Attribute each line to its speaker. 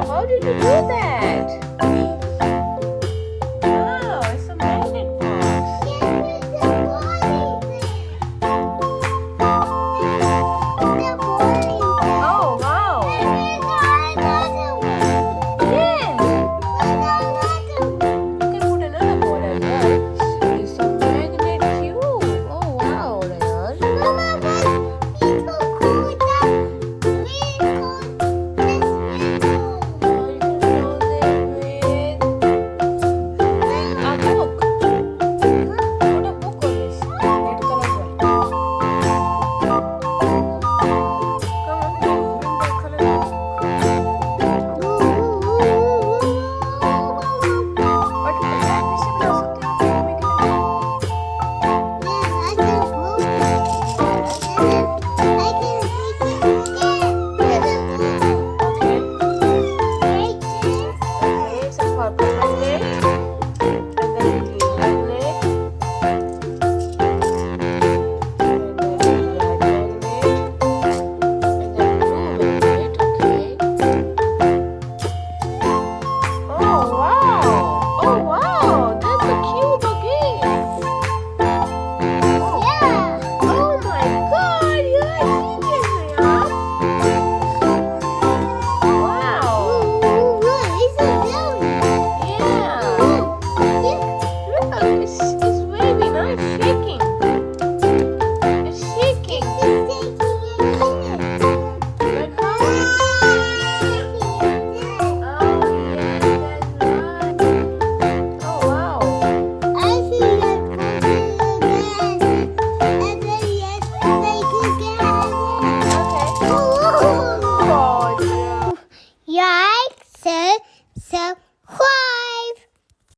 Speaker 1: How did you do that? Wow, it's a magnet box. Oh, wow. Yes. You can put another ball as well. It's a magnet cube. Oh, wow, Leon. Oh, you can close it with a book. Put a book on this. Red color one. Come on, bring that color book. But that we should also make it a Okay, it's a purple magnet, and then green magnet, and then black magnet, and then blue magnet. Okay. Oh wow! Oh wow! That's a cube again. Oh my God! You're a genius, Leon. Wow! Yeah. Look, it's waving. Now it's shaking. It's shaking. Like how? Oh yeah, that's right. Oh wow. Okay. Oh, yeah.
Speaker 2: Yeah, so